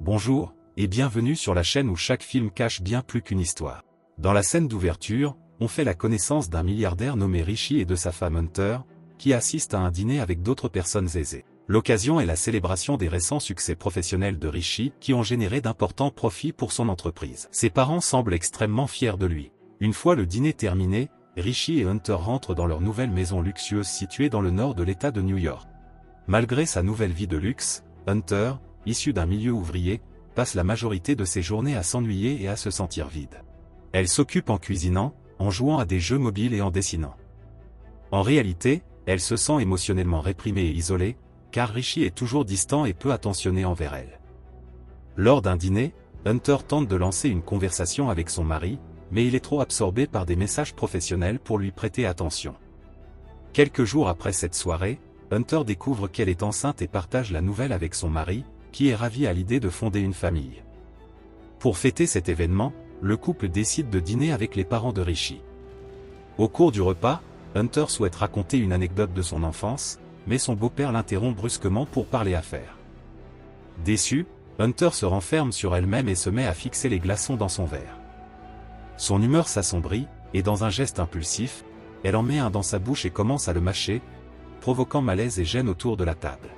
Bonjour, et bienvenue sur la chaîne où chaque film cache bien plus qu'une histoire. Dans la scène d'ouverture, on fait la connaissance d'un milliardaire nommé Richie et de sa femme Hunter, qui assistent à un dîner avec d'autres personnes aisées. L'occasion est la célébration des récents succès professionnels de Richie qui ont généré d'importants profits pour son entreprise. Ses parents semblent extrêmement fiers de lui. Une fois le dîner terminé, Richie et Hunter rentrent dans leur nouvelle maison luxueuse située dans le nord de l'État de New York. Malgré sa nouvelle vie de luxe, Hunter, issu d'un milieu ouvrier, passe la majorité de ses journées à s'ennuyer et à se sentir vide. Elle s'occupe en cuisinant, en jouant à des jeux mobiles et en dessinant. En réalité, elle se sent émotionnellement réprimée et isolée, car Richie est toujours distant et peu attentionné envers elle. Lors d'un dîner, Hunter tente de lancer une conversation avec son mari, mais il est trop absorbé par des messages professionnels pour lui prêter attention. Quelques jours après cette soirée, Hunter découvre qu'elle est enceinte et partage la nouvelle avec son mari, qui est ravi à l'idée de fonder une famille. Pour fêter cet événement, le couple décide de dîner avec les parents de Richie. Au cours du repas, Hunter souhaite raconter une anecdote de son enfance, mais son beau-père l'interrompt brusquement pour parler affaires. Déçue, Hunter se renferme sur elle-même et se met à fixer les glaçons dans son verre. Son humeur s'assombrit, et dans un geste impulsif, elle en met un dans sa bouche et commence à le mâcher, provoquant malaise et gêne autour de la table.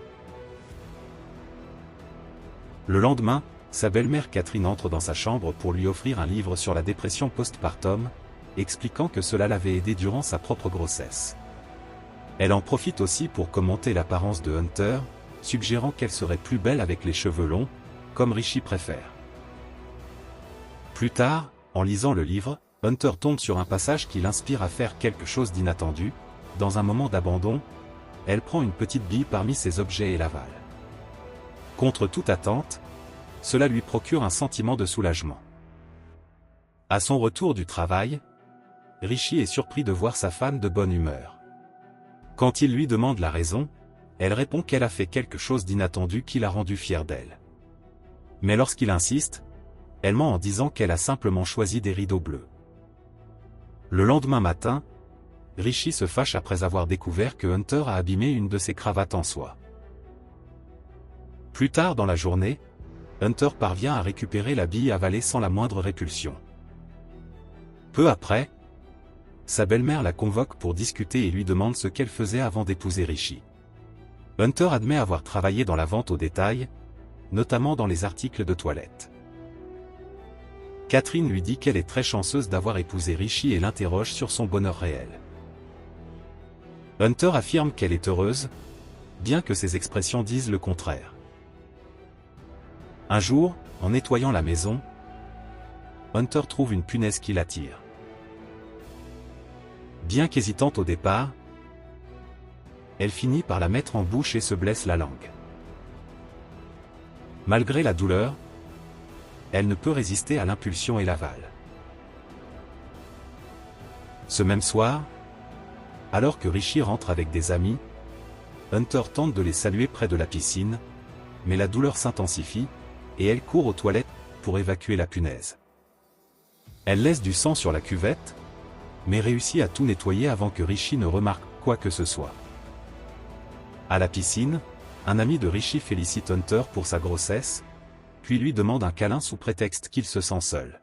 Le lendemain, sa belle-mère Catherine entre dans sa chambre pour lui offrir un livre sur la dépression postpartum, expliquant que cela l'avait aidée durant sa propre grossesse. Elle en profite aussi pour commenter l'apparence de Hunter, suggérant qu'elle serait plus belle avec les cheveux longs, comme Richie préfère. Plus tard, en lisant le livre, Hunter tombe sur un passage qui l'inspire à faire quelque chose d'inattendu. Dans un moment d'abandon, elle prend une petite bille parmi ses objets et l'avale. Contre toute attente, cela lui procure un sentiment de soulagement. À son retour du travail, Richie est surpris de voir sa femme de bonne humeur. Quand il lui demande la raison, elle répond qu'elle a fait quelque chose d'inattendu qui l'a rendu fière d'elle. Mais lorsqu'il insiste, elle ment en disant qu'elle a simplement choisi des rideaux bleus. Le lendemain matin, Richie se fâche après avoir découvert que Hunter a abîmé une de ses cravates en soie. Plus tard dans la journée, Hunter parvient à récupérer la bille avalée sans la moindre répulsion. Peu après, sa belle-mère la convoque pour discuter et lui demande ce qu'elle faisait avant d'épouser Richie. Hunter admet avoir travaillé dans la vente au détail, notamment dans les articles de toilette. Catherine lui dit qu'elle est très chanceuse d'avoir épousé Richie et l'interroge sur son bonheur réel. Hunter affirme qu'elle est heureuse, bien que ses expressions disent le contraire. Un jour, en nettoyant la maison, Hunter trouve une punaise qui l'attire. Bien qu'hésitante au départ, elle finit par la mettre en bouche et se blesse la langue. Malgré la douleur, elle ne peut résister à l'impulsion et l'avale. Ce même soir, alors que Richie rentre avec des amis, Hunter tente de les saluer près de la piscine, mais la douleur s'intensifie, et elle court aux toilettes pour évacuer la punaise. Elle laisse du sang sur la cuvette, mais réussit à tout nettoyer avant que Richie ne remarque quoi que ce soit. À la piscine, un ami de Richie félicite Hunter pour sa grossesse, puis lui demande un câlin sous prétexte qu'il se sent seul.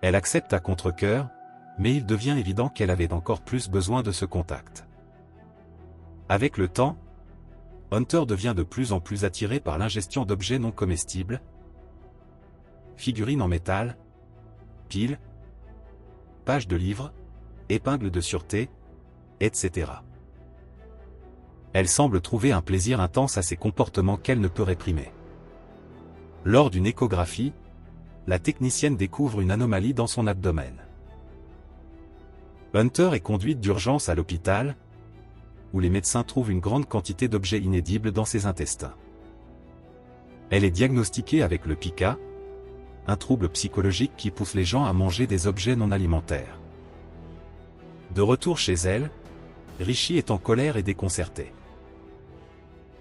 Elle accepte à contre-cœur, mais il devient évident qu'elle avait encore plus besoin de ce contact. Avec le temps, Hunter devient de plus en plus attiré par l'ingestion d'objets non comestibles, figurines en métal, piles, pages de livres, épingles de sûreté, etc. Elle semble trouver un plaisir intense à ces comportements qu'elle ne peut réprimer. Lors d'une échographie, la technicienne découvre une anomalie dans son abdomen. Hunter est conduite d'urgence à l'hôpital, où les médecins trouvent une grande quantité d'objets inédibles dans ses intestins. Elle est diagnostiquée avec le pica, un trouble psychologique qui pousse les gens à manger des objets non alimentaires. De retour chez elle, Richie est en colère et déconcerté.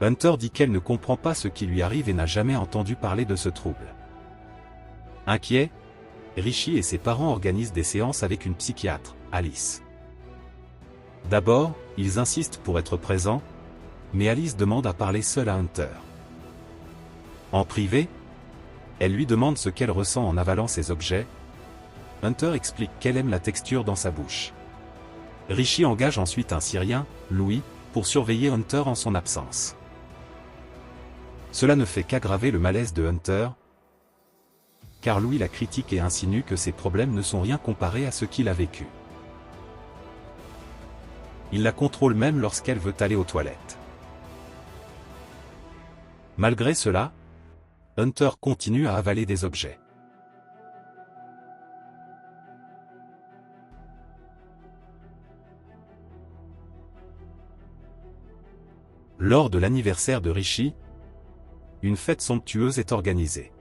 Hunter dit qu'elle ne comprend pas ce qui lui arrive et n'a jamais entendu parler de ce trouble. Inquiet, Richie et ses parents organisent des séances avec une psychiatre, Alice. D'abord, ils insistent pour être présents, mais Alice demande à parler seule à Hunter. En privé, Elle lui demande ce qu'elle ressent en avalant ces objets. Hunter explique qu'elle aime la texture dans sa bouche. Rishi engage ensuite un Syrien, Louis, pour surveiller Hunter en son absence. Cela ne fait qu'aggraver le malaise de Hunter, car Louis la critique et insinue que ses problèmes ne sont rien comparés à ce qu'il a vécu. Il la contrôle même lorsqu'elle veut aller aux toilettes. Malgré cela, Hunter continue à avaler des objets. Lors de l'anniversaire de Rishi, une fête somptueuse est organisée.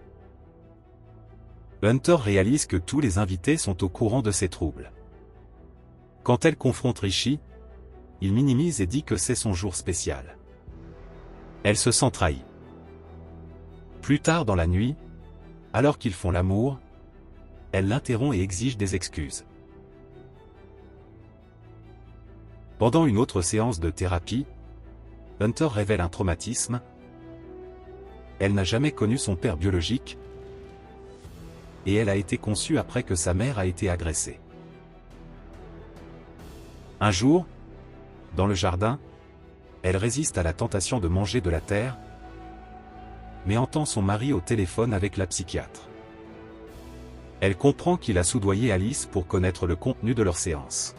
Hunter réalise que tous les invités sont au courant de ses troubles. Quand elle confronte Rishi, il minimise et dit que c'est son jour spécial. Elle se sent trahie. Plus tard dans la nuit, alors qu'ils font l'amour, elle l'interrompt et exige des excuses. Pendant une autre séance de thérapie, Hunter révèle un traumatisme. Elle n'a jamais connu son père biologique, et elle a été conçue après que sa mère a été agressée. Un jour, dans le jardin, elle résiste à la tentation de manger de la terre, mais entend son mari au téléphone avec la psychiatre. Elle comprend qu'il a soudoyé Alice pour connaître le contenu de leur séance.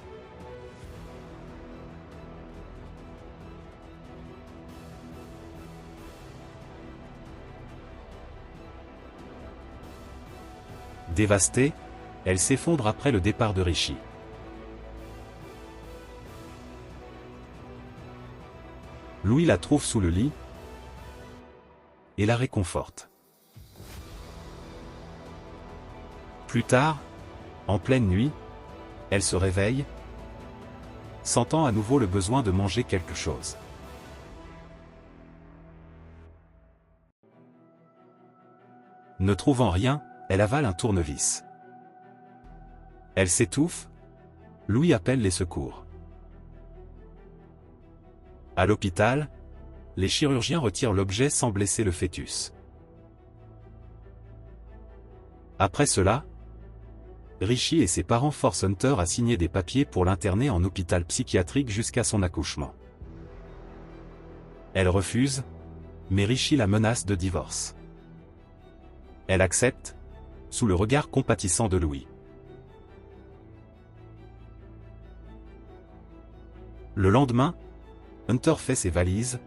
Dévastée, elle s'effondre après le départ de Rishi. Louis la trouve sous le lit et la réconforte. Plus tard, en pleine nuit, elle se réveille, sentant à nouveau le besoin de manger quelque chose. Ne trouvant rien, elle avale un tournevis. Elle s'étouffe. Louis appelle les secours. À l'hôpital, les chirurgiens retirent l'objet sans blesser le fœtus. Après cela, Rishi et ses parents forcent Hunter à signer des papiers pour l'interner en hôpital psychiatrique jusqu'à son accouchement. Elle refuse, mais Rishi la menace de divorce. Elle accepte, sous le regard compatissant de Louis. Le lendemain, Hunter fait ses valises,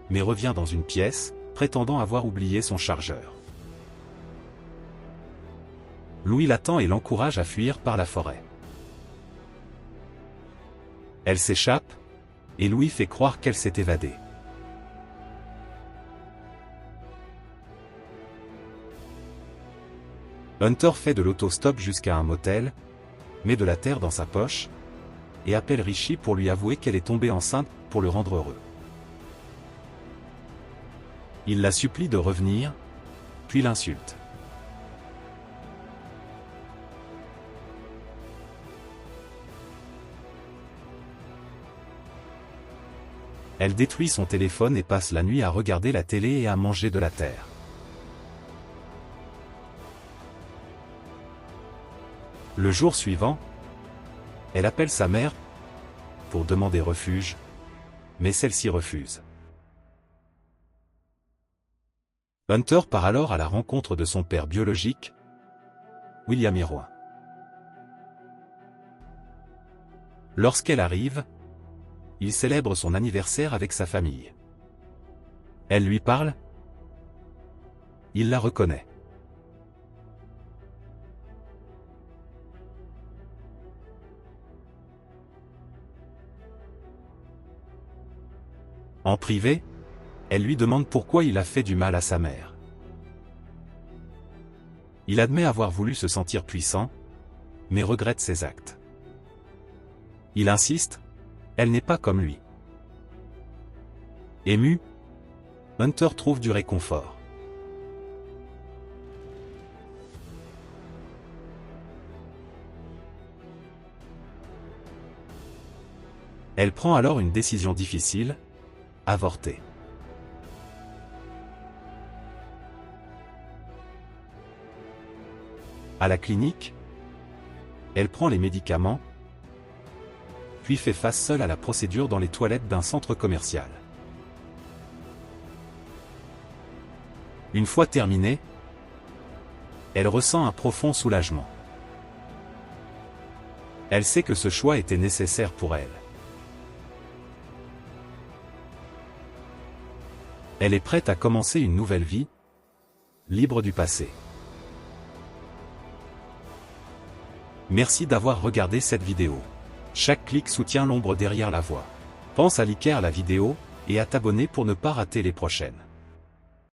mais revient dans une pièce, prétendant avoir oublié son chargeur. Louis l'attend et l'encourage à fuir par la forêt. Elle s'échappe, et Louis fait croire qu'elle s'est évadée. Hunter fait de l'autostop jusqu'à un motel, met de la terre dans sa poche, et appelle Rishi pour lui avouer qu'elle est tombée enceinte pour le rendre heureux. Il la supplie de revenir, puis l'insulte. Elle détruit son téléphone et passe la nuit à regarder la télé et à manger de la terre. Le jour suivant, elle appelle sa mère pour demander refuge, mais celle-ci refuse. Hunter part alors à la rencontre de son père biologique, William Irwin. Lorsqu'elle arrive, il célèbre son anniversaire avec sa famille. Elle lui parle. Il la reconnaît. En privé, elle lui demande pourquoi il a fait du mal à sa mère. Il admet avoir voulu se sentir puissant, mais regrette ses actes. Il insiste, elle n'est pas comme lui. Ému, Hunter trouve du réconfort. Elle prend alors une décision difficile, avorter. À la clinique, elle prend les médicaments, puis fait face seule à la procédure dans les toilettes d'un centre commercial. Une fois terminée, elle ressent un profond soulagement. Elle sait que ce choix était nécessaire pour elle. Elle est prête à commencer une nouvelle vie, libre du passé. Merci d'avoir regardé cette vidéo. Chaque clic soutient l'ombre derrière la voix. Pense à liker la vidéo et à t'abonner pour ne pas rater les prochaines.